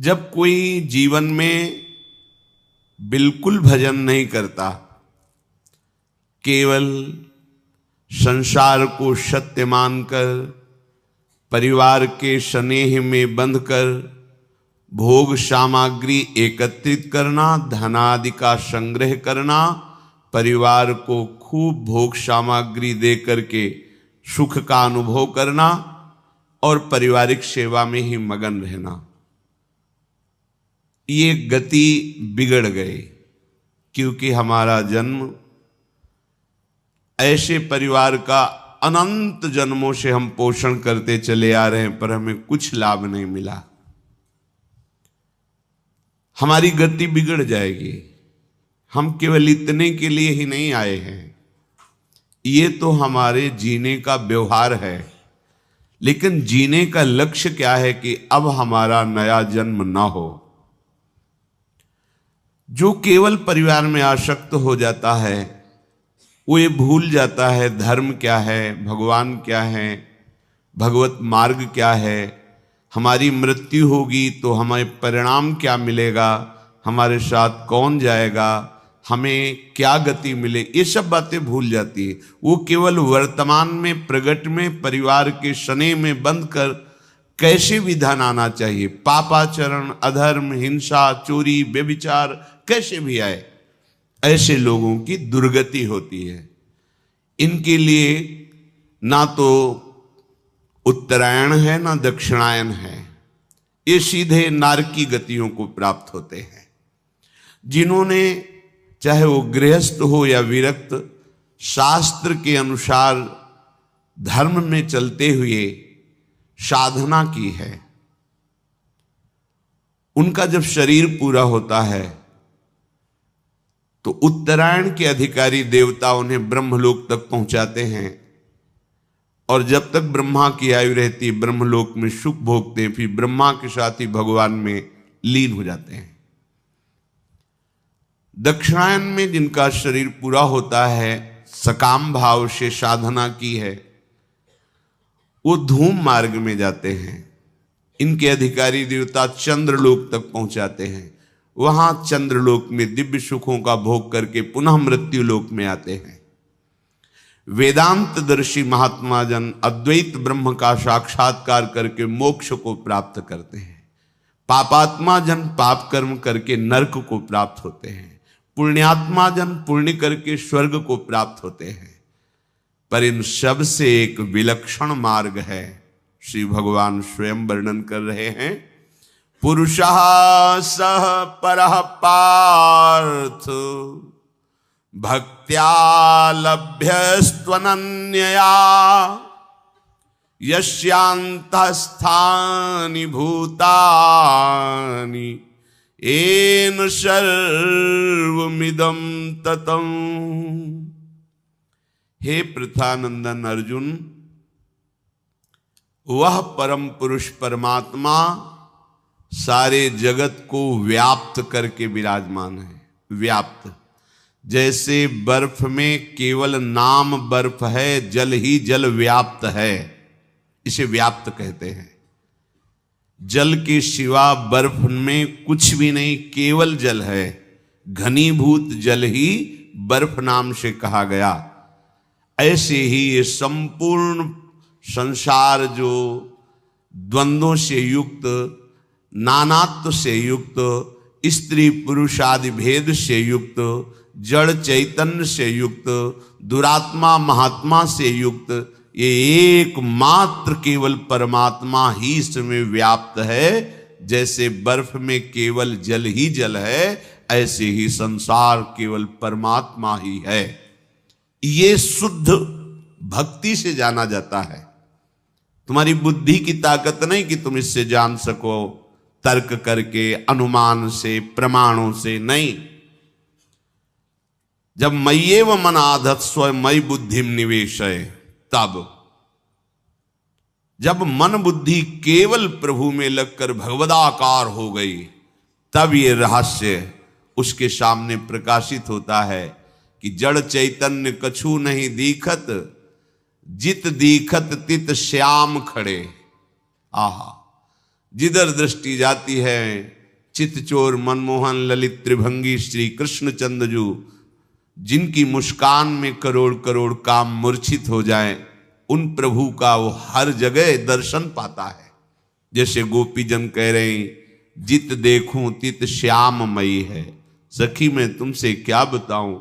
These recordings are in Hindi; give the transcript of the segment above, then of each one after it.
जब कोई जीवन में बिल्कुल भजन नहीं करता, केवल संसार को सत्य मानकर परिवार के स्नेह में बंधकर भोग सामग्री एकत्रित करना, धनादि का संग्रह करना, परिवार को खूब भोग सामग्री दे करके सुख का अनुभव करना और पारिवारिक सेवा में ही मगन रहना, ये गति बिगड़ गए। क्योंकि हमारा जन्म ऐसे परिवार का अनंत जन्मों से हम पोषण करते चले आ रहे हैं, पर हमें कुछ लाभ नहीं मिला। हमारी गति बिगड़ जाएगी। हम केवल इतने के लिए ही नहीं आए हैं, ये तो हमारे जीने का व्यवहार है, लेकिन जीने का लक्ष्य क्या है कि अब हमारा नया जन्म ना हो। जो केवल परिवार में आसक्त हो जाता है वो ये भूल जाता है धर्म क्या है, भगवान क्या है, भगवत मार्ग क्या है, हमारी मृत्यु होगी तो हमें परिणाम क्या मिलेगा, हमारे साथ कौन जाएगा, हमें क्या गति मिले, ये सब बातें भूल जाती है। वो केवल वर्तमान में प्रगट में परिवार के स्नेह में बंद कर कैसे विधान आना चाहिए, पापाचरण, अधर्म, हिंसा, चोरी, व्यभिचार कैसे भी आए, ऐसे लोगों की दुर्गति होती है। इनके लिए ना तो उत्तरायण है ना दक्षिणायन है, ये सीधे नारकी गतियों को प्राप्त होते हैं। जिन्होंने चाहे वो गृहस्थ हो या विरक्त, शास्त्र के अनुसार धर्म में चलते हुए साधना की है, उनका जब शरीर पूरा होता है तो उत्तरायण के अधिकारी देवता उन्हें ब्रह्मलोक तक पहुंचाते हैं, और जब तक ब्रह्मा की आयु रहती है ब्रह्मलोक में सुख भोगते हैं, फिर ब्रह्मा के साथ ही भगवान में लीन हो जाते हैं। दक्षिणायन में जिनका शरीर पूरा होता है, सकाम भाव से साधना की है, वो धूम मार्ग में जाते हैं। इनके अधिकारी देवता चंद्रलोक तक पहुंचाते हैं, वहां चंद्रलोक में दिव्य सुखों का भोग करके पुनः मृत्यु लोक में आते हैं। वेदांतदर्शी महात्मा जन अद्वैत ब्रह्म का साक्षात्कार करके मोक्ष को प्राप्त करते हैं। पापात्मा जन पाप कर्म करके नरक को प्राप्त होते हैं। पुण्यात्मा जन पुण्य करके स्वर्ग को प्राप्त होते हैं। पर इन सब से एक विलक्षण मार्ग है, श्री भगवान स्वयं वर्णन कर रहे हैं। पुरुषः सह परः पार्थ भक्त्या लभ्यस्त्वनन्यया यस्यान्तःस्थानि भूतानि येन सर्वमिदं ततं। हे पृथानंदन अर्जुन, वह परम पुरुष परमात्मा सारे जगत को व्याप्त करके विराजमान है। व्याप्त, जैसे बर्फ में केवल नाम बर्फ है, जल ही जल व्याप्त है, इसे व्याप्त कहते हैं। जल के सिवा बर्फ में कुछ भी नहीं, केवल जल है। घनीभूत जल ही बर्फ नाम से कहा गया। ऐसे ही ये संपूर्ण संसार जो द्वंद्वों से युक्त, नानात्व से युक्त, स्त्री पुरुष आदि भेद से युक्त, जड़ चैतन्य से युक्त, दुरात्मा महात्मा से युक्त, ये एकमात्र केवल परमात्मा ही इसमें व्याप्त है। जैसे बर्फ में केवल जल ही जल है, ऐसे ही संसार केवल परमात्मा ही है। ये शुद्ध भक्ति से जाना जाता है। तुम्हारी बुद्धि की ताकत नहीं कि तुम इससे जान सको, तर्क करके, अनुमान से, प्रमाणों से नहीं। जब मय्येव मनाधत्स्व स्वयं मयि बुद्धिम निवेशय, तब जब मन बुद्धि केवल प्रभु में लगकर भगवदाकार हो गई, तब ये रहस्य उसके सामने प्रकाशित होता है कि जड़ चैतन्य कछु नहीं दीखत, जित दीखत तित श्याम खड़े। आहा, जिधर दृष्टि जाती है चितचोर मनमोहन ललित त्रिभंगी श्री कृष्णचंद्र जू, जिनकी मुस्कान में करोड़ करोड़ काम मूर्छित हो जाए, उन प्रभु का वो हर जगह दर्शन पाता है। जैसे गोपीजन कह रहे हैं, जित देखूं तित श्याममयी है। सखी मैं तुमसे क्या बताऊं,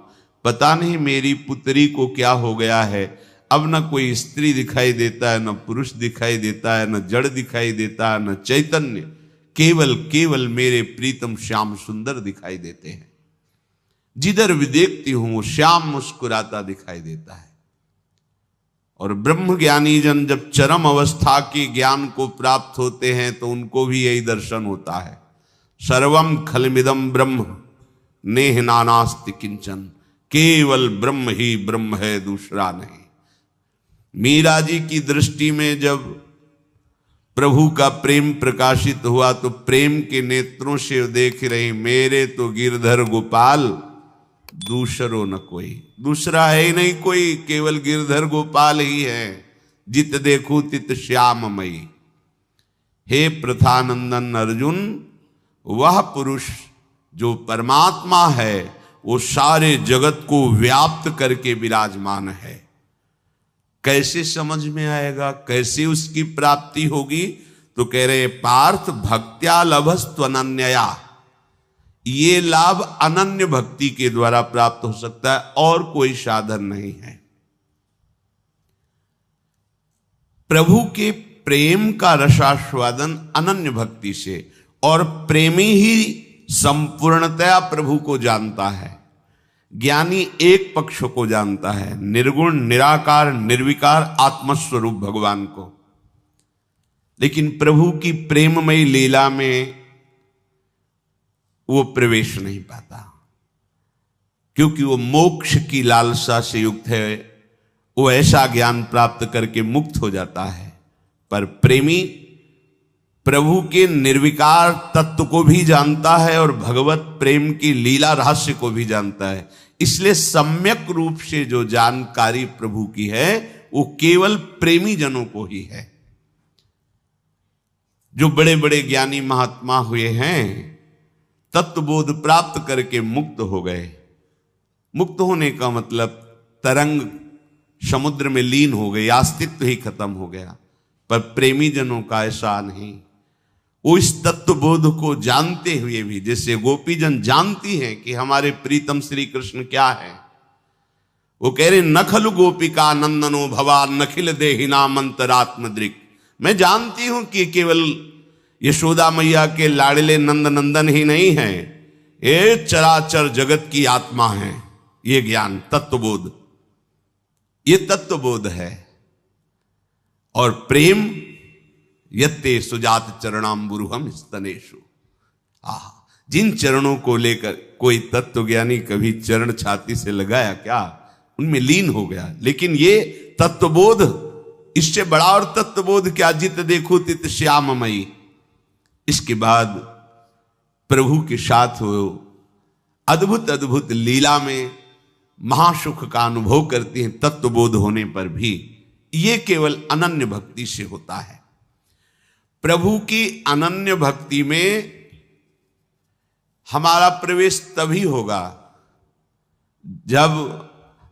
पता नहीं मेरी पुत्री को क्या हो गया है। अब न कोई स्त्री दिखाई देता है, न पुरुष दिखाई देता है, न जड़ दिखाई देता है, न चैतन्य, केवल केवल मेरे प्रीतम श्याम सुंदर दिखाई देते हैं। जिधर भी देखती हूं वो श्याम मुस्कुराता दिखाई देता है। और ब्रह्म ज्ञानी जन जब चरम अवस्था के ज्ञान को प्राप्त होते हैं तो उनको भी यही दर्शन होता है। सर्वम खलमिदम ब्रह्म नेह नानास्ति किंचन, केवल ब्रह्म ही ब्रह्म है, दूसरा नहीं। मीरा जी की दृष्टि में जब प्रभु का प्रेम प्रकाशित हुआ तो प्रेम के नेत्रों से देख रही, मेरे तो गिरधर गोपाल दूसरो न कोई, दूसरा है ही नहीं कोई, केवल गिरधर गोपाल ही है। जित देखूं तित श्याममयी। हे प्रथानंदन अर्जुन, वह पुरुष जो परमात्मा है वो सारे जगत को व्याप्त करके विराजमान है। कैसे समझ में आएगा, कैसे उसकी प्राप्ति होगी? तो कह रहे पार्थ भक्त्या लभस्त्वनन्यया, ये लाभ अनन्य भक्ति के द्वारा प्राप्त हो सकता है, और कोई साधन नहीं है। प्रभु के प्रेम का रसास्वादन अनन्य भक्ति से, और प्रेमी ही संपूर्णतया प्रभु को जानता है। ज्ञानी एक पक्ष को जानता है, निर्गुण निराकार निर्विकार आत्मस्वरूप भगवान को। लेकिन प्रभु की प्रेममयी लीला में वो प्रवेश नहीं पाता, क्योंकि वो मोक्ष की लालसा से युक्त है। वो ऐसा ज्ञान प्राप्त करके मुक्त हो जाता है। पर प्रेमी प्रभु के निर्विकार तत्व को भी जानता है और भगवत प्रेम की लीला रहस्य को भी जानता है। इसलिए सम्यक रूप से जो जानकारी प्रभु की है वो केवल प्रेमी जनों को ही है। जो बड़े बड़े ज्ञानी महात्मा हुए हैं, तत्वबोध प्राप्त करके मुक्त हो गए। मुक्त होने का मतलब तरंग समुद्र में लीन हो गई, अस्तित्व ही खत्म हो गया। पर प्रेमी जनों का ऐसा नहीं। वो इस तत्वबोध को जानते हुए भी, जैसे गोपीजन जानती हैं कि हमारे प्रीतम श्री कृष्ण क्या है, वो कह रहे नखलु गोपिका नंदनो भवान नखिल देहिना मंतरात्मद्रिक। मैं जानती हूं कि केवल यशोदा मैया के लाडले नंद नंदन ही नहीं है, ये चराचर जगत की आत्मा है। ये ज्ञान तत्वबोध, ये तत्वबोध है। और प्रेम यत्ते सुजात चरणाम्बुरुहम स्तनेषु। जिन चरणों को लेकर कोई तत्वज्ञानी कभी चरण छाती से लगाया क्या, उनमें लीन हो गया। लेकिन ये तत्वबोध, इससे बड़ा और तत्वबोध क्या, जित देखो तित श्याममयी। इसके बाद प्रभु के साथ हो अद्भुत अद्भुत लीला में महासुख का अनुभव करती हैं। तत्वबोध होने पर भी ये केवल अनन्य भक्ति से होता है। प्रभु की अनन्य भक्ति में हमारा प्रवेश तभी होगा जब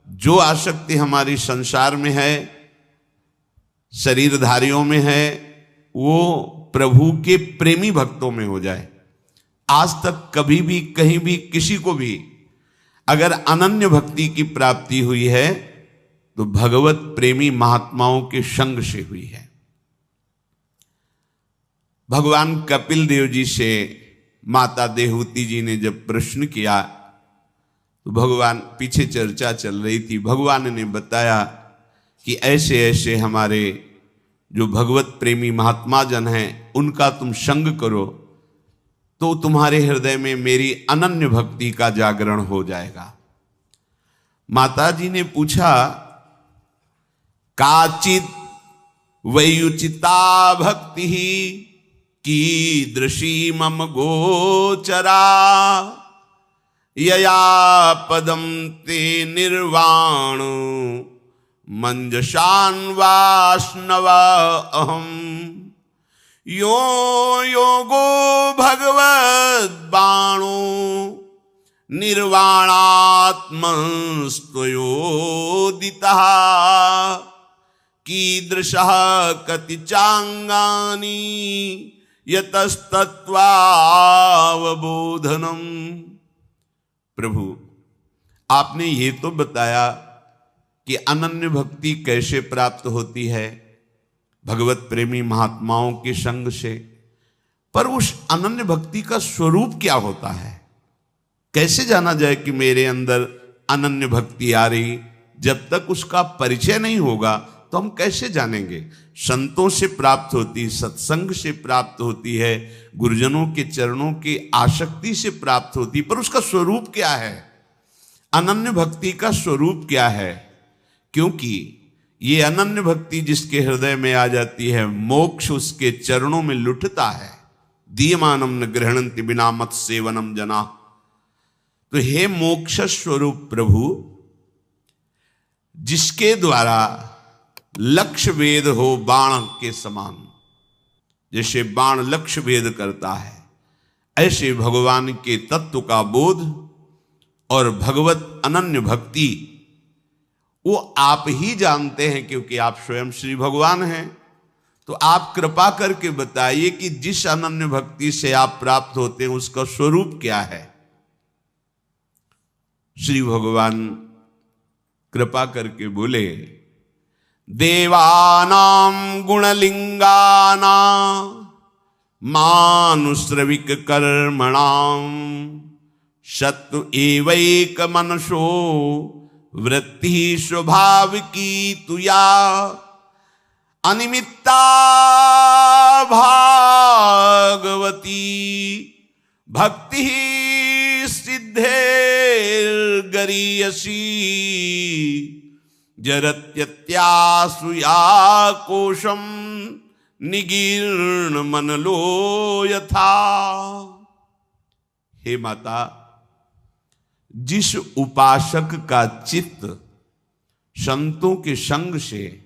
जो आसक्ति हमारी संसार में है, शरीरधारियों में है, वो प्रभु के प्रेमी भक्तों में हो जाए। आज तक कभी भी कहीं भी किसी को भी अगर अनन्य भक्ति की प्राप्ति हुई है तो भगवत प्रेमी महात्माओं के संग से हुई है। भगवान कपिल देव जी से माता देहूति जी ने जब प्रश्न किया तो भगवान, पीछे चर्चा चल रही थी, भगवान ने बताया कि ऐसे ऐसे हमारे जो भगवत प्रेमी महात्मा जन हैं उनका तुम संग करो तो तुम्हारे हृदय में मेरी अनन्य भक्ति का जागरण हो जाएगा। माता जी ने पूछा, काचित वैयुचिता भक्ति कीदृशी मम गोचरा यया पदम ते निर्वाण मंजशान वाष्णवा अहम यो योगो भगवद बाणो निर्वाणात्मस्त्वयोदितः कीदृशः कति चांगानि यतस्तत्वावबोधनम। प्रभु, आपने ये तो बताया कि अनन्य भक्ति कैसे प्राप्त होती है, भगवत प्रेमी महात्माओं के संग से, पर उस अनन्य भक्ति का स्वरूप क्या होता है? कैसे जाना जाए कि मेरे अंदर अनन्य भक्ति आ रही? जब तक उसका परिचय नहीं होगा तो हम कैसे जानेंगे? संतों से प्राप्त होती, सत्संग से प्राप्त होती है, गुरुजनों के चरणों की आसक्ति से प्राप्त होती, पर उसका स्वरूप क्या है? अनन्य भक्ति का स्वरूप क्या है? क्योंकि ये अनन्य भक्ति जिसके हृदय में आ जाती है, मोक्ष उसके चरणों में लुटता है। दीयमानम न गृहणन्ति बिना मत सेवनम जना। तो हे मोक्ष स्वरूप प्रभु, जिसके द्वारा लक्ष्य भेद हो बाण के समान, जैसे बाण लक्ष्य भेद करता है, ऐसे भगवान के तत्व का बोध और भगवत अनन्य भक्ति वो आप ही जानते हैं, क्योंकि आप स्वयं श्री भगवान हैं। तो आप कृपा करके बताइए कि जिस अनन्य भक्ति से आप प्राप्त होते हैं उसका स्वरूप क्या है? श्री भगवान कृपा करके बोले, देवानां गुणलिंगानां मानुश्रविक कर्मणां शत्रु एवैक मनसो वृत्ति स्वभाविकी तुया अनिमित्ता भागवती भक्ति सिद्धेर्गरीयसी जरत्यत्यासुया कोशम निगीर्ण मनलो यथा। हे माता, जिस उपासक का चित्त संतों के संग से,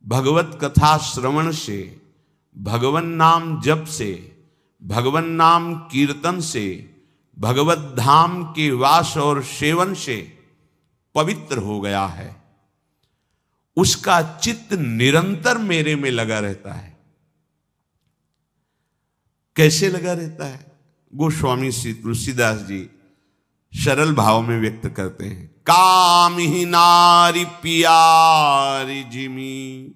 भगवत कथा श्रवण से, भगवन नाम जप से, भगवन नाम कीर्तन से, भगवत धाम के वास और सेवन से पवित्र हो गया है, उसका चित्त निरंतर मेरे में लगा रहता है। कैसे लगा रहता है? गोस्वामी श्री तुलसीदास जी सरल भाव में व्यक्त करते हैं। काम ही नारी पियारी जिमी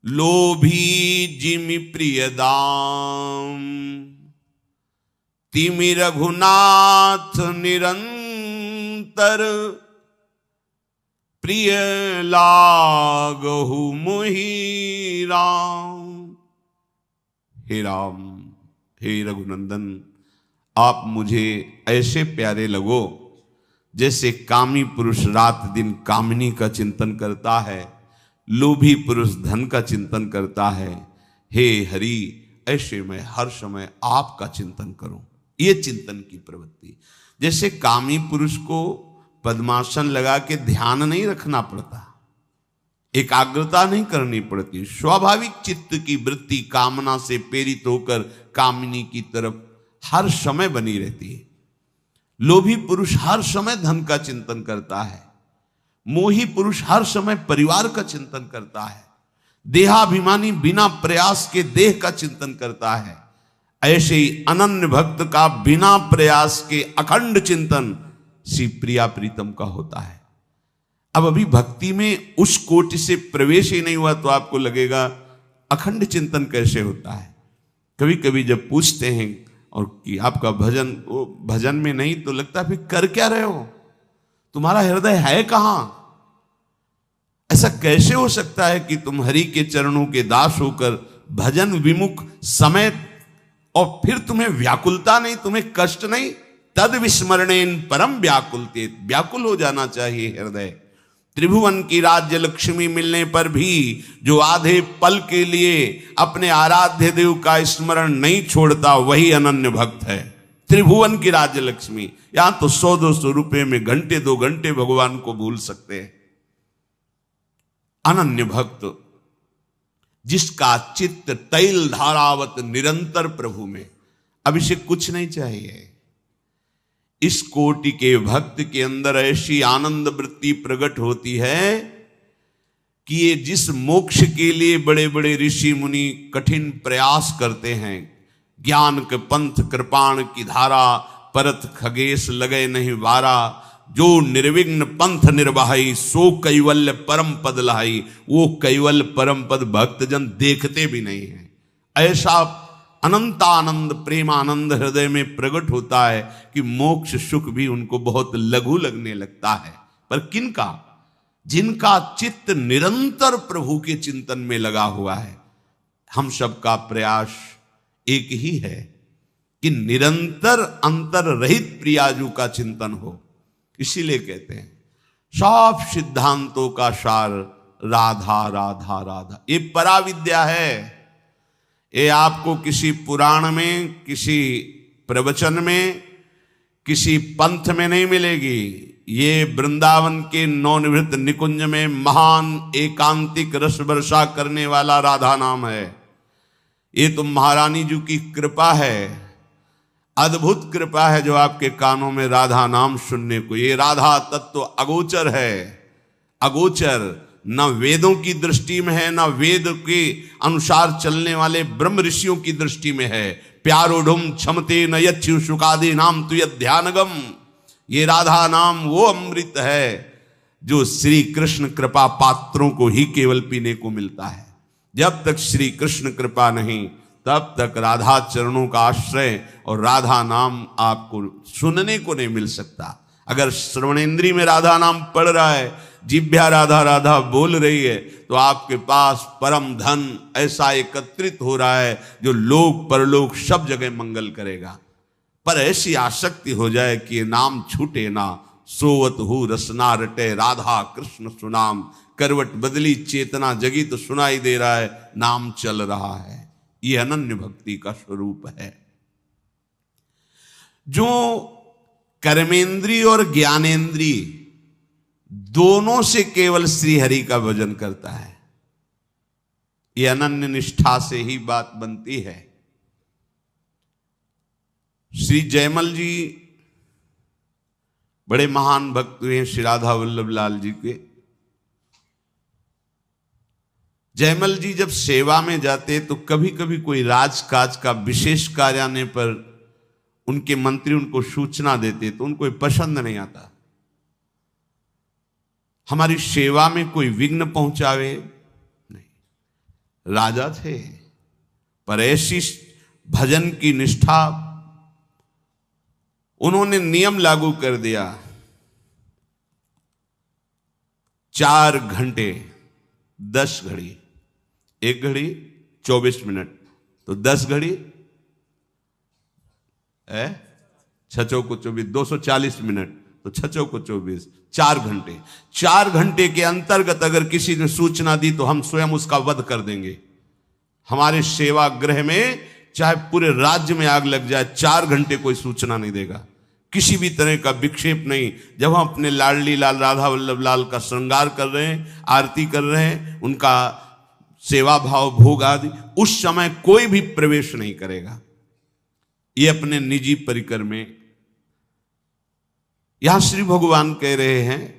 लोभी जिमी प्रिय दाम तिमि रघुनाथ निरंतर प्रिय लागहु मोहि राम। हे राम, हे रघुनंदन, आप मुझे ऐसे प्यारे लगो जैसे कामी पुरुष रात दिन कामिनी का चिंतन करता है, लोभी पुरुष धन का चिंतन करता है। हे हरि, ऐसे मैं हर समय आपका चिंतन करूं। ये चिंतन की प्रवृत्ति। जैसे कामी पुरुष को पद्मासन लगा के ध्यान नहीं रखना पड़ता, एकाग्रता नहीं करनी पड़ती, स्वाभाविक चित्त की वृत्ति कामना से प्रेरित होकर कामिनी की तरफ हर समय बनी रहती है। लोभी पुरुष हर समय धन का चिंतन करता है, मोही पुरुष हर समय परिवार का चिंतन करता है, देहाभिमानी बिना प्रयास के देह का चिंतन करता है। ऐसे ही अनन्य भक्त का बिना प्रयास के अखंड चिंतन श्री प्रिया प्रीतम का होता है। अब अभी भक्ति में उस कोटि से प्रवेश ही नहीं हुआ तो आपको लगेगा अखंड चिंतन कैसे होता है। कभी कभी जब पूछते हैं और कि आपका भजन, वो भजन में नहीं, तो लगता है फिर कर क्या रहे हो, तुम्हारा हृदय है कहां? ऐसा कैसे हो सकता है कि तुम हरि के चरणों के दास होकर भजन विमुख समय, और फिर तुम्हें व्याकुलता नहीं, तुम्हें कष्ट नहीं। तद विस्मरणेन परम व्याकुलते, व्याकुल हो जाना चाहिए हृदय। त्रिभुवन की राज्य लक्ष्मी मिलने पर भी जो आधे पल के लिए अपने आराध्य देव का स्मरण नहीं छोड़ता, वही अनन्य भक्त है। त्रिभुवन की राज्य लक्ष्मी, यहां तो 100-200 रुपए में घंटे 2 घंटे भगवान को भूल सकते हैं। अनन्य भक्त जिसका चित्त तैल धारावत निरंतर प्रभु में। अब इसे कुछ नहीं चाहिए। इस कोटि के भक्त के अंदर ऐसी आनंद वृत्ति प्रकट होती है कि ये जिस मोक्ष के लिए बड़े बड़े ऋषि मुनि कठिन प्रयास करते हैं, ज्ञान के पंथ कृपाण की धारा परत खगेश लगे नहीं वारा, जो निर्विघ्न पंथ निर्वाही सो कैवल्य परम पद लहाई, वो कैवल्य परम पद भक्तजन देखते भी नहीं है। ऐसा अनंतानंद प्रेमानंद हृदय में प्रकट होता है कि मोक्ष सुख भी उनको बहुत लघु लगने लगता है। पर किनका? जिनका चित्त निरंतर प्रभु के चिंतन में लगा हुआ है। हम सबका प्रयास एक ही है कि निरंतर अंतर रहित प्रियाजू का चिंतन हो। इसीलिए कहते हैं सब सिद्धांतों का सार राधा राधा राधा। ये पराविद्या है। ये आपको किसी पुराण में, किसी प्रवचन में, किसी पंथ में नहीं मिलेगी। ये वृंदावन के नवनिवृत्त निकुंज में महान एकांतिक रस वर्षा करने वाला राधा नाम है। ये तो महारानी जी की कृपा है, अद्भुत कृपा है जो आपके कानों में राधा नाम सुनने को। ये राधा तत्व अगोचर है, अगोचर, न वेदों की दृष्टि में है, न वेद के अनुसार चलने वाले ब्रह्म ऋषियों की दृष्टि में है। प्यारोढ़ुम क्षमते न यच्छु सुखादि नाम तुय ध्यानगम। ये राधा नाम वो अमृत है जो श्री कृष्ण कृपा पात्रों को ही केवल पीने को मिलता है। जब तक श्री कृष्ण कृपा नहीं, तब तक राधा चरणों का आश्रय और राधा नाम आपको सुनने को नहीं मिल सकता। अगर श्रवणेन्द्रिय में राधा नाम पढ़ रहा है, जिह्वा राधा राधा बोल रही है, तो आपके पास परम धन ऐसा एकत्रित हो रहा है जो लोक परलोक सब जगह मंगल करेगा। पर ऐसी आसक्ति हो जाए कि ये नाम छूटे ना, सोवत हु रसना रटे राधा कृष्ण सुनाम। करवट बदली चेतना जगी तो सुनाई दे रहा है नाम चल रहा है। ये अनन्य भक्ति का स्वरूप है। जो कर्मेंद्रिय और ज्ञानेन्द्रिय दोनों से केवल श्री हरि का भजन करता है, ये अनन्य निष्ठा से ही बात बनती है। श्री जयमल जी बड़े महान भक्त हुए श्री राधा वल्लभ लाल जी के। जयमल जी जब सेवा में जाते तो कभी कभी कोई राजकाज का विशेष कार्य आने पर उनके मंत्री उनको सूचना देते तो उनको पसंद नहीं आता। हमारी सेवा में कोई विघ्न पहुंचावे नहीं। राजा थे पर ऐसी भजन की निष्ठा, उन्होंने नियम लागू कर दिया 4 घंटे 10 घड़ी, 1 घड़ी 24 मिनट, तो 10 घड़ी 6 चौको 24, 240 मिनट, तो 6 चौको 24, 4 घंटे। 4 घंटे के अंतर्गत अगर किसी ने सूचना दी तो हम स्वयं उसका वध कर देंगे। हमारे सेवा गृह में चाहे पूरे राज्य में आग लग जाए, 4 घंटे कोई सूचना नहीं देगा, किसी भी तरह का विक्षेप नहीं। जब हम अपने लाडली लाल राधा वल्लभ लाल का श्रृंगार कर रहे हैं, आरती कर रहे हैं, उनका सेवा भाव भोग आदि, उस समय कोई भी प्रवेश नहीं करेगा। ये अपने निजी परिकर में। यहां श्री भगवान कह रहे हैं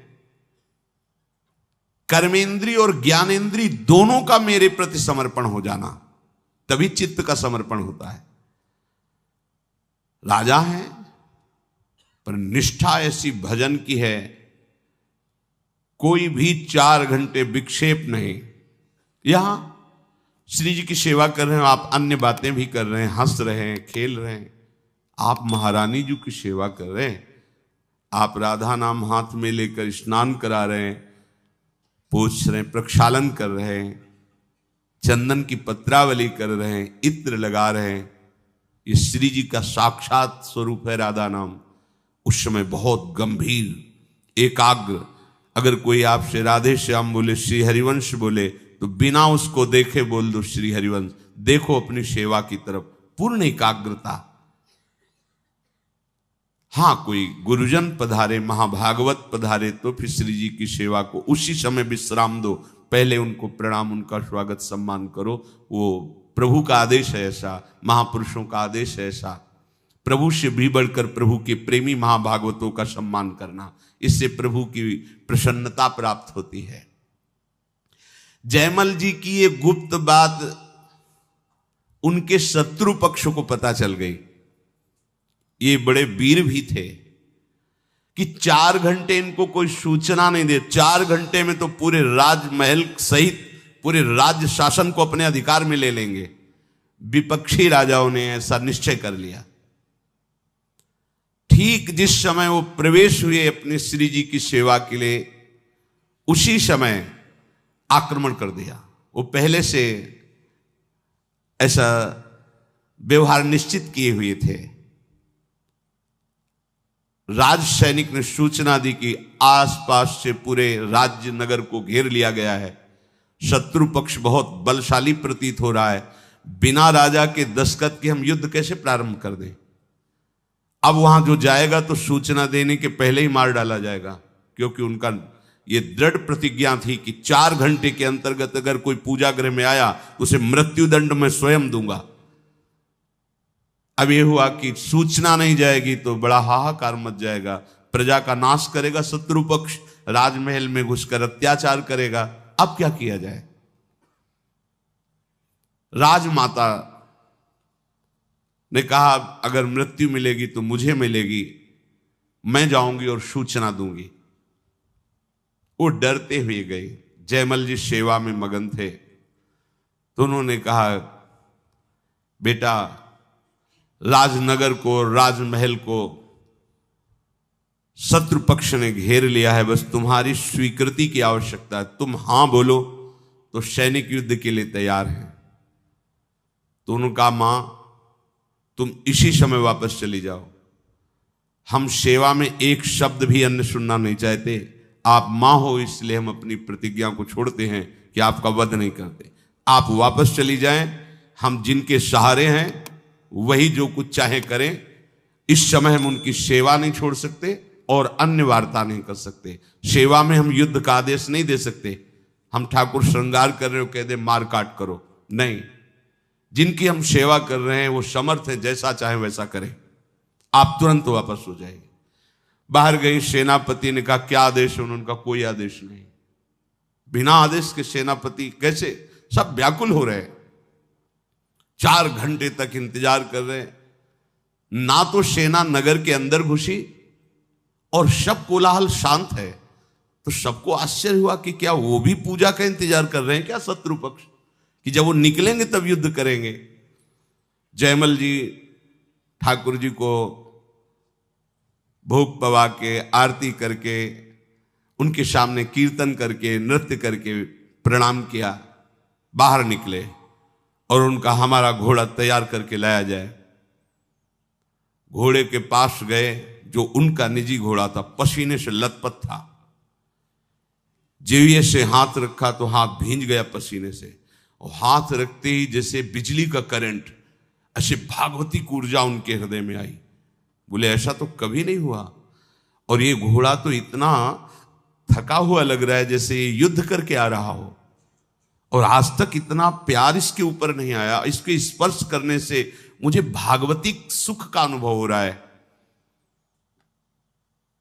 कर्मेंद्रिय और ज्ञानेन्द्रिय दोनों का मेरे प्रति समर्पण हो जाना, तभी चित्त का समर्पण होता है। राजा है पर निष्ठा ऐसी भजन की है, कोई भी 4 घंटे विक्षेप नहीं। यहां श्री जी की सेवा कर रहे हैं, आप अन्य बातें भी कर रहे हैं, हंस रहे हैं, खेल रहे हैं। आप महारानी जी की सेवा कर रहे हैं, आप राधा नाम हाथ में लेकर स्नान करा रहे हैं, पोछ रहे हैं, प्रक्षालन कर रहे हैं, चंदन की पत्रावली कर रहे हैं, इत्र लगा रहे हैं। ये श्री जी का साक्षात स्वरूप है राधा नाम। उस समय बहुत गंभीर एकाग्र, अगर कोई आपसे राधे श्याम बोले, श्री हरिवंश बोले, तो बिना उसको देखे बोल दो श्री हरिवंश। देखो अपनी सेवा की तरफ, पूर्ण एकाग्रता। हां, कोई गुरुजन पधारे, महाभागवत पधारे, तो फिर श्री जी की सेवा को उसी समय विश्राम दो, पहले उनको प्रणाम, उनका स्वागत सम्मान करो। वो प्रभु का आदेश है ऐसा, महापुरुषों का आदेश है ऐसा। प्रभु से भी बढ़कर प्रभु के प्रेमी महाभागवतों का सम्मान करना, इससे प्रभु की प्रसन्नता प्राप्त होती है। जयमल जी की ये गुप्त बात उनके शत्रु पक्ष को पता चल गई। ये बड़े वीर भी थे कि 4 घंटे इनको कोई सूचना नहीं दे, 4 घंटे में तो पूरे राजमहल सहित पूरे राज्य शासन को अपने अधिकार में ले लेंगे। विपक्षी राजाओं ने ऐसा निश्चय कर लिया। ठीक जिस समय वो प्रवेश हुए अपने श्री जी की सेवा के लिए, उसी समय आक्रमण कर दिया। वो पहले से ऐसा व्यवहार निश्चित किए हुए थे। राज सैनिक ने सूचना दी कि आसपास से पूरे राज्य नगर को घेर लिया गया है, शत्रु पक्ष बहुत बलशाली प्रतीत हो रहा है, बिना राजा के दस्तखत के हम युद्ध कैसे प्रारंभ कर दें। अब वहां जो जाएगा तो सूचना देने के पहले ही मार डाला जाएगा, क्योंकि उनका ये दृढ़ प्रतिज्ञा थी कि 4 घंटे के अंतर्गत अगर कोई पूजा गृह में आया उसे मृत्युदंड मैं स्वयं दूंगा। अब ये हुआ कि सूचना नहीं जाएगी तो बड़ा हाहाकार मच जाएगा, प्रजा का नाश करेगा शत्रु पक्ष, राजमहल में घुसकर अत्याचार करेगा। अब क्या किया जाए। राजमाता ने कहा अगर मृत्यु मिलेगी तो मुझे मिलेगी, मैं जाऊंगी और सूचना दूंगी। वो डरते हुए गए। जयमल जी सेवा में मगन थे तो उन्होंने कहा बेटा, राजनगर को, राजमहल को शत्रु पक्ष ने घेर लिया है, बस तुम्हारी स्वीकृति की आवश्यकता है। तुम हां बोलो तो सैनिक युद्ध के लिए तैयार हैं। तो उन्होंने कहा मां, तुम इसी समय वापस चली जाओ, हम सेवा में एक शब्द भी अन्य सुनना नहीं चाहते। आप मां हो इसलिए हम अपनी प्रतिज्ञा को छोड़ते हैं कि आपका वध नहीं करते। आप वापस चली जाएं, हम जिनके सहारे हैं वही जो कुछ चाहे करें। इस समय हम उनकी सेवा नहीं छोड़ सकते और अन्य वार्ता नहीं कर सकते। सेवा में हम युद्ध का आदेश नहीं दे सकते। हम ठाकुर श्रृंगार कर रहे हो कह दे मार काट करो, नहीं। जिनकी हम सेवा कर रहे हैं वो समर्थ है, जैसा चाहे वैसा करें। आप तुरंत वापस हो जाएंगे। बाहर गई, सेनापति ने कहा क्या आदेश है। उन्होंने कहा कोई आदेश नहीं। बिना आदेश के सेनापति कैसे? सब व्याकुल हो रहे, 4 घंटे तक इंतजार कर रहे। ना तो सेना नगर के अंदर घुसी और सब कोलाहल शांत है। तो सबको आश्चर्य हुआ कि क्या वो भी पूजा का इंतजार कर रहे हैं क्या शत्रु पक्ष, कि जब वो निकलेंगे तब युद्ध करेंगे। जयमल जी ठाकुर जी को भोग पवा के, आरती करके, उनके सामने कीर्तन करके, नृत्य करके प्रणाम किया, बाहर निकले और उनका हमारा घोड़ा तैयार करके लाया जाए। घोड़े के पास गए, जो उनका निजी घोड़ा था, पसीने से लथपथ था। जेविये से हाथ रखा तो हाथ भींज गया पसीने से, और हाथ रखते ही जैसे बिजली का करंट, ऐसे भागवती ऊर्जा उनके हृदय में आई। बोले ऐसा तो कभी नहीं हुआ, और ये घोड़ा तो इतना थका हुआ लग रहा है जैसे ये युद्ध करके आ रहा हो, और आज तक इतना प्यार इसके ऊपर नहीं आया। इसके स्पर्श करने से मुझे भागवती सुख का अनुभव हो रहा है।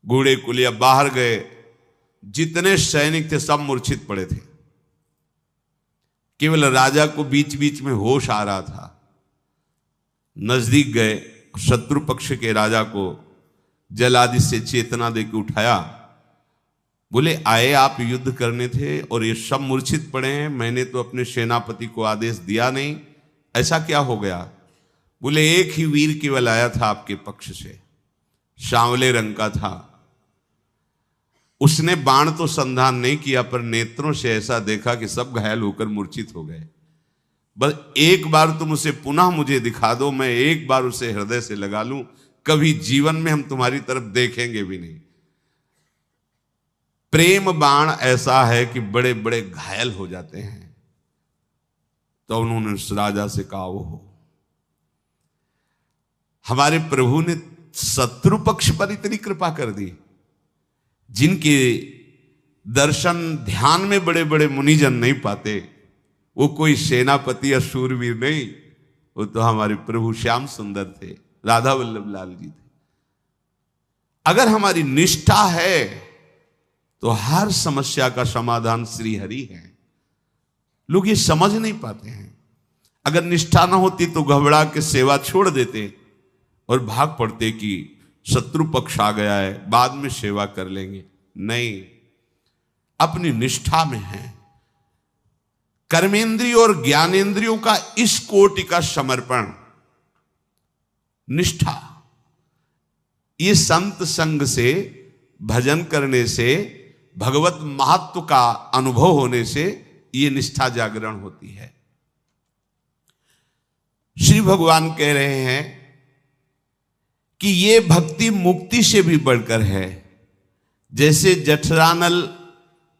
घोड़े को लिया, बाहर गए। जितने सैनिक थे सब मूर्छित पड़े थे, केवल राजा को बीच बीच में होश आ रहा था। नजदीक गए, शत्रु पक्ष के राजा को जल आदि से चेतना देकर उठाया। बोले आए आप युद्ध करने थे और ये सब मूर्छित पड़े हैं, मैंने तो अपने सेनापति को आदेश दिया नहीं, ऐसा क्या हो गया? बोले एक ही वीर केवल आया था आपके पक्ष से, सांवले रंग का था। उसने बाण तो संधान नहीं किया, पर नेत्रों से ऐसा देखा कि सब घायल होकर मूर्छित हो गए। बस एक बार तुम उसे पुनः मुझे दिखा दो, मैं एक बार उसे हृदय से लगा लूं, कभी जीवन में हम तुम्हारी तरफ देखेंगे भी नहीं। प्रेम बाण ऐसा है कि बड़े बड़े घायल हो जाते हैं। तो उन्होंने उस राजा से कहा वो हमारे प्रभु ने शत्रु पक्ष पर इतनी कृपा कर दी, जिनके दर्शन ध्यान में बड़े बड़े मुनिजन नहीं पाते। वो कोई सेनापति या शूरवीर नहीं, वो तो हमारे प्रभु श्याम सुंदर थे, राधा वल्लभ लाल जी थे। अगर हमारी निष्ठा है तो हर समस्या का समाधान श्री हरि है। लोग ये समझ नहीं पाते हैं। अगर निष्ठा ना होती तो घबरा के सेवा छोड़ देते और भाग पड़ते कि शत्रु पक्ष आ गया है, बाद में सेवा कर लेंगे। नहीं, अपनी निष्ठा में है। कर्मेंद्रियों और ज्ञानेंद्रियों का इस कोटि का समर्पण, निष्ठा, ये संत संग से, भजन करने से, भगवत महत्व का अनुभव होने से ये निष्ठा जागरण होती है। श्री भगवान कह रहे हैं कि ये भक्ति मुक्ति से भी बढ़कर है। जैसे जठरानल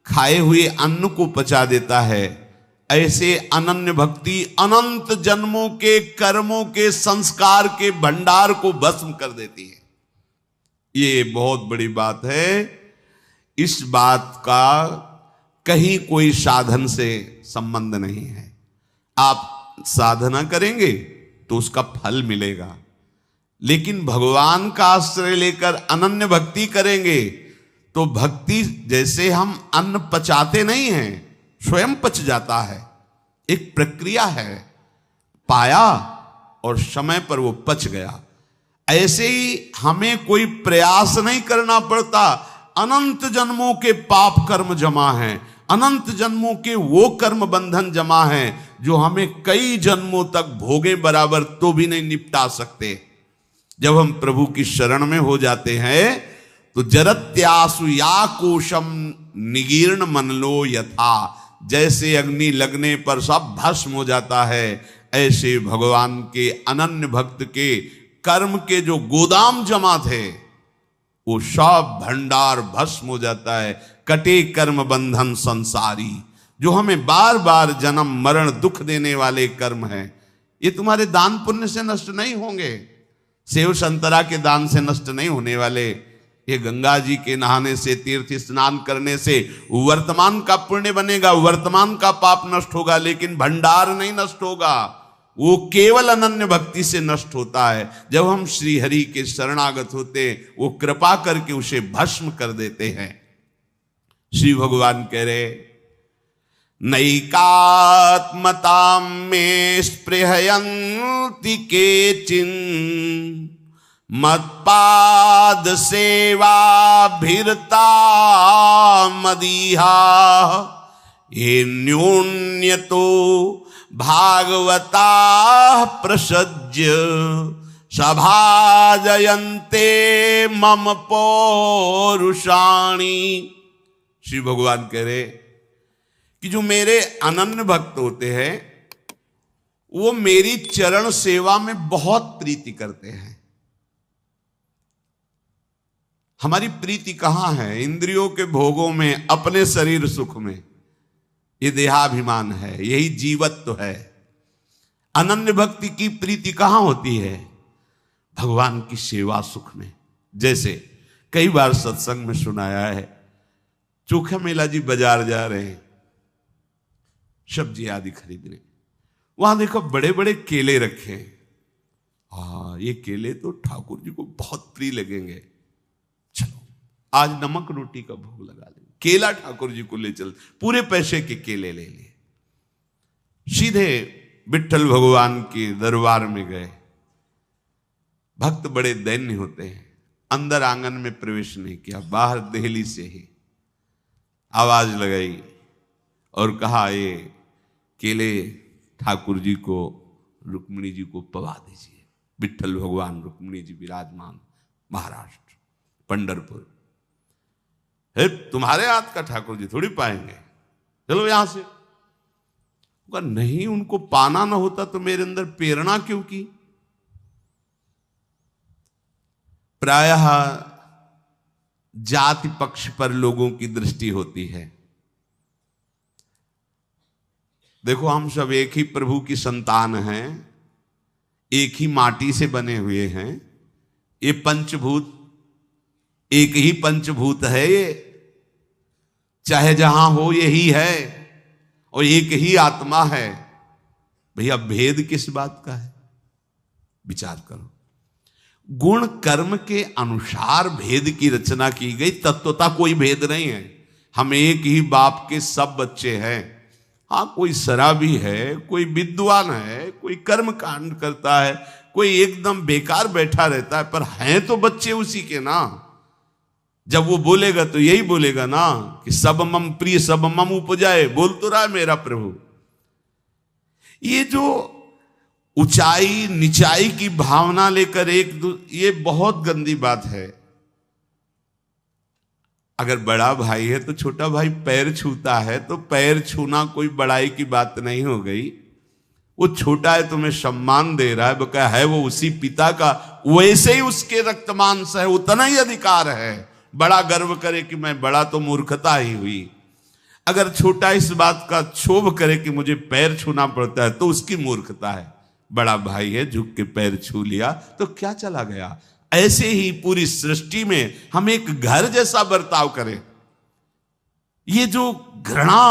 खाए हुए अन्न को पचा देता है, ऐसे अनन्य भक्ति अनंत जन्मों के कर्मों के संस्कार के भंडार को भस्म कर देती है। ये बहुत बड़ी बात है। इस बात का कहीं कोई साधन से संबंध नहीं है। आप साधना करेंगे तो उसका फल मिलेगा, लेकिन भगवान का आश्रय लेकर अनन्य भक्ति करेंगे तो भक्ति, जैसे हम अन्न पचाते नहीं हैं, स्वयं पच जाता है। एक प्रक्रिया है, पाया और समय पर वो पच गया। ऐसे ही हमें कोई प्रयास नहीं करना पड़ता। अनंत जन्मों के पाप कर्म जमा हैं, अनंत जन्मों के वो कर्म बंधन जमा हैं जो हमें कई जन्मों तक भोगे बराबर तो भी नहीं निपटा सकते। जब हम प्रभु की शरण में हो जाते हैं तो जरत्यासु या कोशम निगीर्ण मनलो यथा, जैसे अग्नि लगने पर सब भस्म हो जाता है, ऐसे भगवान के अनन्य भक्त के कर्म के जो गोदाम जमा थे वो सब भंडार भस्म हो जाता है। कटे कर्म बंधन संसारी, जो हमें बार बार जन्म मरण दुख देने वाले कर्म हैं, ये तुम्हारे दान पुण्य से नष्ट नहीं होंगे, सेव संतरा के दान से नष्ट नहीं होने वाले। ये गंगा जी के नहाने से, तीर्थ स्नान करने से वर्तमान का पुण्य बनेगा, वर्तमान का पाप नष्ट होगा, लेकिन भंडार नहीं नष्ट होगा। वो केवल अनन्य भक्ति से नष्ट होता है। जब हम श्री हरि के शरणागत होते, वो कृपा करके उसे भस्म कर देते हैं। श्री भगवान कह रहे, नैकात्मतां में स्पृहयन्ति केचिन मत्पाद सेवाभिरता मदीहा, ये न्यून्यतो भागवता प्रसज्य सभाजयन्ते मम पौरुषाणि। श्री भगवान कह रहे कि जो मेरे अनन्य भक्त होते हैं वो मेरी चरण सेवा में बहुत प्रीति करते हैं। हमारी प्रीति कहां है? इंद्रियों के भोगों में, अपने शरीर सुख में। ये देहाभिमान है, यही जीवत्व है। अनन्य भक्ति की प्रीति कहां होती है? भगवान की सेवा सुख में। जैसे कई बार सत्संग में सुनाया है, चोखा मेला जी बाजार जा रहे हैं सब्जी आदि खरीदने, वहां देखो बड़े बड़े केले रखे हैं। हाँ, ये केले तो ठाकुर जी को बहुत प्रिय लगेंगे, चलो आज नमक रोटी का भोग लगा लेंगे। केला ठाकुर जी को ले चल, पूरे पैसे के केले ले लिए, सीधे विट्ठल भगवान के दरबार में गए। भक्त बड़े दैन्य होते हैं, अंदर आंगन में प्रवेश नहीं किया, बाहर देहली से ही आवाज लगाई और कहा, ये केले ठाकुर जी को, रुक्मिणी जी को पवा दीजिए। विट्ठल भगवान रुक्मिणी जी विराजमान, महाराष्ट्र पंढरपुर है, तुम्हारे हाथ का ठाकुर जी थोड़ी पाएंगे, चलो यहां से। नहीं, उनको पाना ना होता तो मेरे अंदर प्रेरणा क्यों की? प्रायः जाति पक्ष पर लोगों की दृष्टि होती है। देखो, हम सब एक ही प्रभु की संतान हैं, एक ही माटी से बने हुए हैं। ये पंचभूत एक ही पंचभूत है। ये चाहे जहां हो यही है और एक ही आत्मा है। भैया भेद किस बात का है? विचार करो। गुण कर्म के अनुसार भेद की रचना की गई, तत्वता कोई भेद नहीं है। हम एक ही बाप के सब बच्चे हैं। हाँ, कोई शराबी है, कोई विद्वान है, कोई कर्म कांड करता है, कोई एकदम बेकार बैठा रहता है, पर हैं तो बच्चे उसी के ना। जब वो बोलेगा तो यही बोलेगा ना कि सब मम प्रिय सब मम उपजाए, बोल तो रहा है मेरा प्रभु। ये जो ऊंचाई निचाई की भावना लेकर ये बहुत गंदी बात है। अगर बड़ा भाई है तो छोटा भाई पैर छूता है तो पैर छूना कोई बड़ाई की बात नहीं हो गई। वो छोटा है तुम्हें सम्मान दे रहा है, बका है वो उसी पिता का, वैसे ही उसके रक्तमांस है, उतना ही अधिकार है। बड़ा गर्व करे कि मैं बड़ा, तो मूर्खता ही हुई। अगर छोटा इस बात का क्षोभ करे कि मुझे पैर छूना पड़ता है तो उसकी मूर्खता है। बड़ा भाई है, झुक के पैर छू लिया तो क्या चला गया। ऐसे ही पूरी सृष्टि में हम एक घर जैसा बर्ताव करें। ये जो घृणा,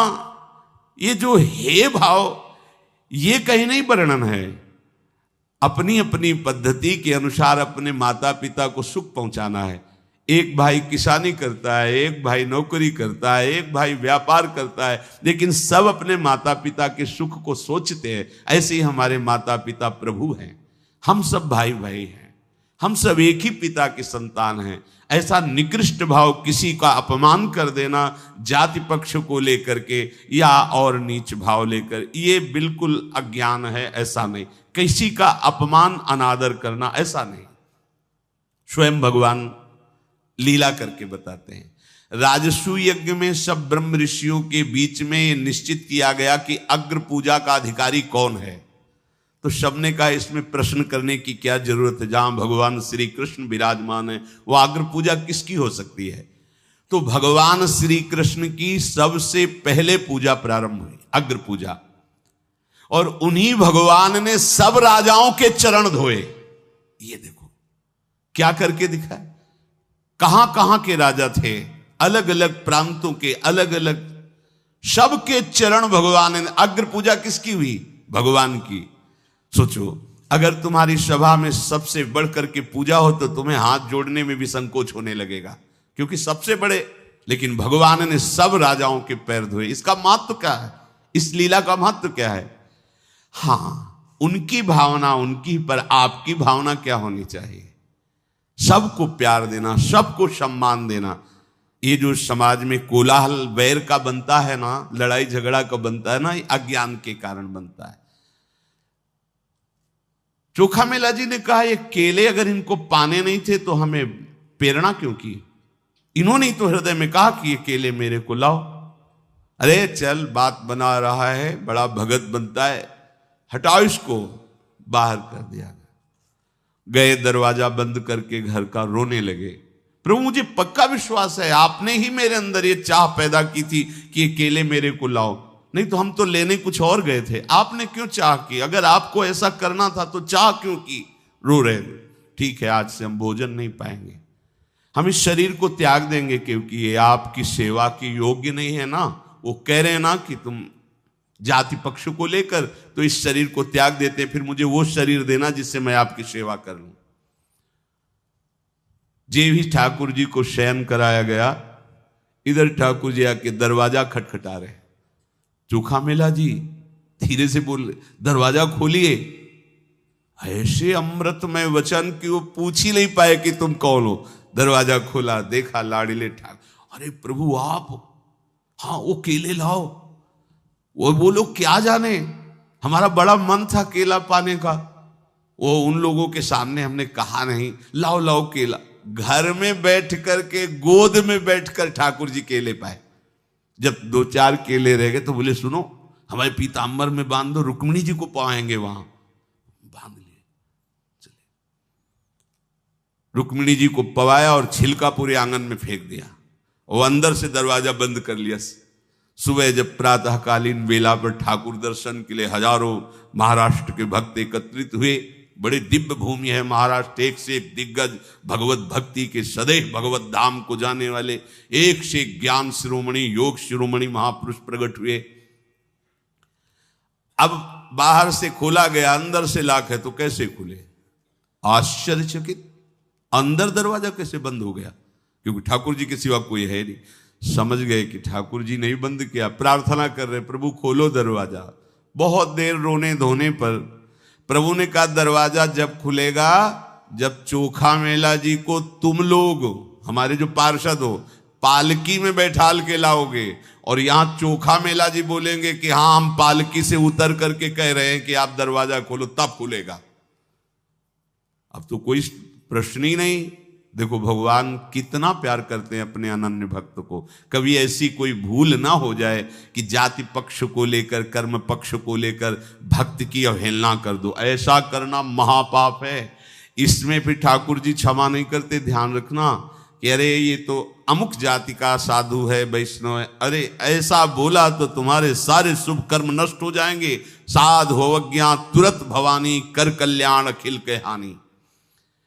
ये जो हे भाव, ये कहीं नहीं वर्णन है। अपनी अपनी पद्धति के अनुसार अपने माता पिता को सुख पहुंचाना है। एक भाई किसानी करता है, एक भाई नौकरी करता है, एक भाई व्यापार करता है, लेकिन सब अपने माता पिता के सुख को सोचते हैं। ऐसे ही हमारे माता पिता प्रभु हैं। हम सब भाई भाई हैं, हम सब एक ही पिता के संतान हैं। ऐसा निकृष्ट भाव, किसी का अपमान कर देना जाति पक्ष को लेकर के या और नीच भाव लेकर, ये बिल्कुल अज्ञान है। ऐसा नहीं, किसी का अपमान अनादर करना ऐसा नहीं। स्वयं भगवान लीला करके बताते हैं। राजसू यज्ञ में सब ब्रह्म ऋषियों के बीच में ये निश्चित किया गया कि अग्र पूजा का अधिकारी कौन है। तो सबने कहा इसमें प्रश्न करने की क्या जरूरत है, जहां भगवान श्री कृष्ण विराजमान है वो अग्र पूजा किसकी हो सकती है। तो भगवान श्री कृष्ण की सबसे पहले पूजा प्रारंभ हुई, अग्र पूजा, और उन्हीं भगवान ने सब राजाओं के चरण धोए। ये देखो क्या करके दिखाया। कहां कहां के राजा थे, अलग अलग प्रांतों के, अलग अलग, सबके चरण भगवान ने। अग्र पूजा किसकी हुई? भगवान की। सोचो, अगर तुम्हारी सभा में सबसे बढ़कर के पूजा हो तो तुम्हें हाथ जोड़ने में भी संकोच होने लगेगा, क्योंकि सबसे बड़े। लेकिन भगवान ने सब राजाओं के पैर धोए। इसका महत्व क्या है? इस लीला का महत्व क्या है? हाँ, उनकी भावना उनकी, पर आपकी भावना क्या होनी चाहिए? सबको प्यार देना, सबको सम्मान देना। ये जो समाज में कोलाहल वैर का बनता है ना, लड़ाई झगड़ा का बनता है ना, ये अज्ञान के कारण बनता है। चोखा मेला जी ने कहा ये केले अगर इनको पाने नहीं थे तो हमें प्रेरणा क्यों की? इन्होंने तो हृदय में कहा कि ये केले मेरे को लाओ। अरे चल, बात बना रहा है, बड़ा भगत बनता है, हटाओ इसको। बाहर कर दिया। गए, दरवाजा बंद करके घर का रोने लगे। प्रभु मुझे पक्का विश्वास है आपने ही मेरे अंदर ये चाह पैदा की थी कि ये केले मेरे को लाओ, नहीं तो हम तो लेने कुछ और गए थे। आपने क्यों चाह की? अगर आपको ऐसा करना था तो चाह क्यों की? रो रहे। ठीक है, आज से हम भोजन नहीं पाएंगे, हम इस शरीर को त्याग देंगे, क्योंकि ये आपकी सेवा की योग्य नहीं है ना। वो कह रहे हैं ना कि तुम जाति पक्ष को लेकर तो इस शरीर को त्याग देते, फिर मुझे वो शरीर देना जिससे मैं आपकी सेवा कर लूं। जे भी ठाकुर जी को शयन कराया गया, इधर ठाकुर जी आके दरवाजा खटखटा रहे। चोखा मेला जी धीरे से बोल, दरवाजा खोलिए। ऐसे अमृतमय वचन कि वो पूछ ही नहीं पाए कि तुम कौन हो। दरवाजा खोला, देखा लाड़िले ठाकुर। अरे प्रभु आप? हाँ, वो केले लाओ। वो लोग क्या जाने, हमारा बड़ा मन था केला पाने का। वो उन लोगों के सामने हमने कहा नहीं, लाओ लाओ केला। घर में बैठ करके, गोद में बैठकर ठाकुर जी केले पाए। जब 2-4 केले रह गए तो बोले सुनो, हमारे पीताम्बर में बांध दो, रुक्मिणी जी को पाएंगे वहां। बांध लिए, चले। रुक्मिणी जी को पवाया और छिलका पूरे आंगन में फेंक दिया। वो अंदर से दरवाजा बंद कर लिया। सुबह जब प्रातःकालीन वेला पर ठाकुर दर्शन के लिए हजारों महाराष्ट्र के भक्त एकत्रित हुए बड़े दिव्य भूमि है महाराष्ट्र, एक से एक दिग्गज भगवत भक्ति के सदैव भगवत धाम को जाने वाले एक से एक ज्ञान शिरोमणि योग शिरोमणि महापुरुष प्रकट हुए। अब बाहर से खोला गया, अंदर से लॉक है तो कैसे खुले? आश्चर्यचकित, अंदर दरवाजा कैसे बंद हो गया? क्योंकि ठाकुर जी के सिवा कोई है नहीं। समझ गए कि ठाकुर जी नहीं बंद किया, प्रार्थना कर रहे प्रभु खोलो दरवाजा। बहुत देर रोने धोने पर प्रभु ने कहा दरवाजा जब खुलेगा जब चोखा मेला जी को तुम लोग हमारे जो पार्षद हो पालकी में बैठाल के लाओगे और यहां चोखा मेला जी बोलेंगे कि हाँ हम पालकी से उतर करके कह रहे हैं कि आप दरवाजा खोलो, तब खुलेगा। अब तो कोई प्रश्न ही नहीं। देखो भगवान कितना प्यार करते हैं अपने अनन्य भक्त को। कभी ऐसी कोई भूल ना हो जाए कि जाति पक्ष को लेकर कर्म पक्ष को लेकर भक्त की अवहेलना कर दो, ऐसा करना महापाप है। इसमें फिर ठाकुर जी क्षमा नहीं करते। ध्यान रखना कि अरे ये तो अमुक जाति का साधु है, वैष्णव है, अरे ऐसा बोला तो तुम्हारे सारे शुभ कर्म नष्ट हो जाएंगे। साध होवज्ञा तुरंत भवानी कर कल्याण अखिल के हानि।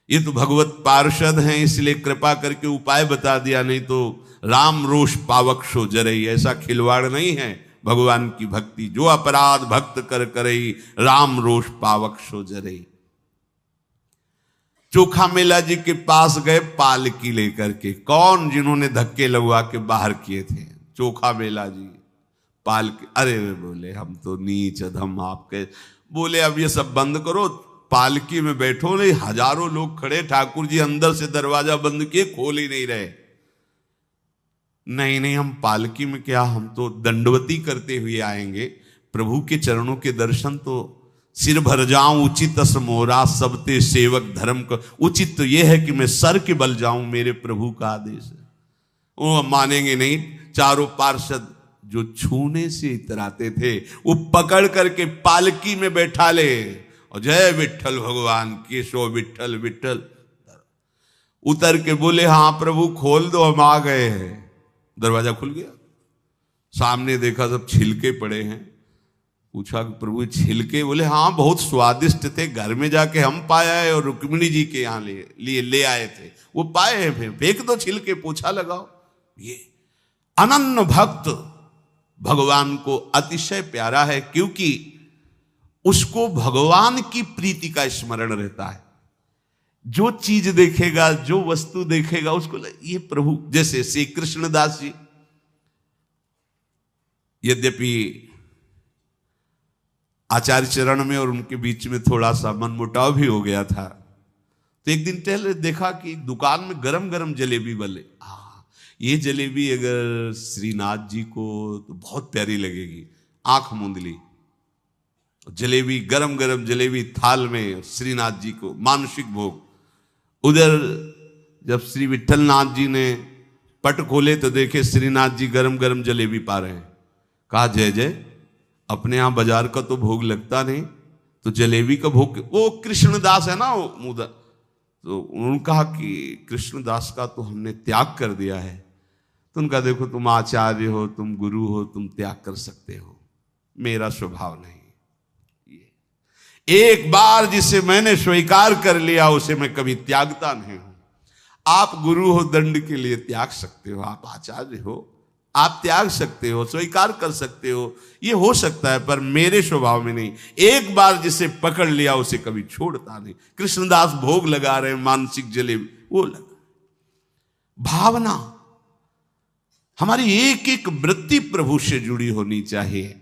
ये तो भगवत पार्षद हैं इसलिए कृपा करके उपाय बता दिया, नहीं तो राम रोष पावक सो जरई। ऐसा खिलवाड़ नहीं है भगवान की भक्ति। जो अपराध भक्त कर करई राम रोष पावक सो जरई। चोखा मेला जी के पास गए पालकी लेकर के। कौन? जिन्होंने धक्के लगवा के बाहर किए थे। चोखा मेला जी पालकी। अरे बोले हम तो नीच अधम आपके। बोले अब ये सब बंद करो, पालकी में बैठो। नहीं, हजारों लोग खड़े, ठाकुर जी अंदर से दरवाजा बंद किए, खोल ही नहीं रहे। नहीं हम पालकी में क्या, हम तो दंडवती करते हुए आएंगे। प्रभु के चरणों के दर्शन तो सिर भर जाऊं उचित मोरा सबते सेवक धर्म का। उचित तो यह है कि मैं सर के बल जाऊं, मेरे प्रभु का आदेश है। वो मानेंगे नहीं। चारों पार्षद जो छूने से इतराते थे वो पकड़ करके पालकी में बैठा ले और जय विठल भगवान केशव विठल विठल। उतर के बोले हाँ प्रभु खोल दो, हम आ गए हैं। दरवाजा खुल गया। सामने देखा सब छिलके पड़े हैं। पूछा कि प्रभु छिलके? बोले हाँ बहुत स्वादिष्ट थे, घर में जाके हम पाए और रुक्मिणी जी के यहाँ ले आए थे, वो पाए हैं। फिर फेंक दो छिलके, पोछा लगाओ। ये अनन्य भक्त भगवान को अतिशय प्यारा है क्योंकि उसको भगवान की प्रीति का स्मरण रहता है। जो चीज देखेगा, जो वस्तु देखेगा, उसको ये प्रभु। जैसे श्री कृष्णदास जी, यद्यपि आचार्य चरण में और उनके बीच में थोड़ा सा मनमुटाव भी हो गया था, तो एक दिन टहले देखा कि दुकान में गरम गरम जलेबी बने। ये जलेबी अगर श्रीनाथ जी को तो बहुत प्यारी लगेगी। आंख मूंद ली, जलेबी गरम गरम जलेबी थाल में श्रीनाथ जी को मानसिक भोग। उधर जब श्री विठलनाथ जी ने पट खोले तो देखे श्रीनाथ जी गरम गरम जलेबी पा रहे हैं। कहा जय जय, अपने यहाँ बाजार का तो भोग लगता नहीं तो जलेबी का भोग। वो कृष्णदास है ना वो मुदा, तो उन्होंने कहा कि कृष्णदास का तो हमने त्याग कर दिया है। तो उनका देखो तुम आचार्य हो, तुम गुरु हो, तुम त्याग कर सकते हो, मेरा स्वभाव नहीं। एक बार जिसे मैंने स्वीकार कर लिया उसे मैं कभी त्यागता नहीं हूं। आप गुरु हो, दंड के लिए त्याग सकते हो, आप आचार्य हो, आप त्याग सकते हो, स्वीकार कर सकते हो, ये हो सकता है, पर मेरे स्वभाव में नहीं। एक बार जिसे पकड़ लिया उसे कभी छोड़ता नहीं। कृष्णदास भोग लगा रहे मानसिक जलेबी, वो लगा। भावना हमारी एक एक वृत्ति प्रभु से जुड़ी होनी चाहिए।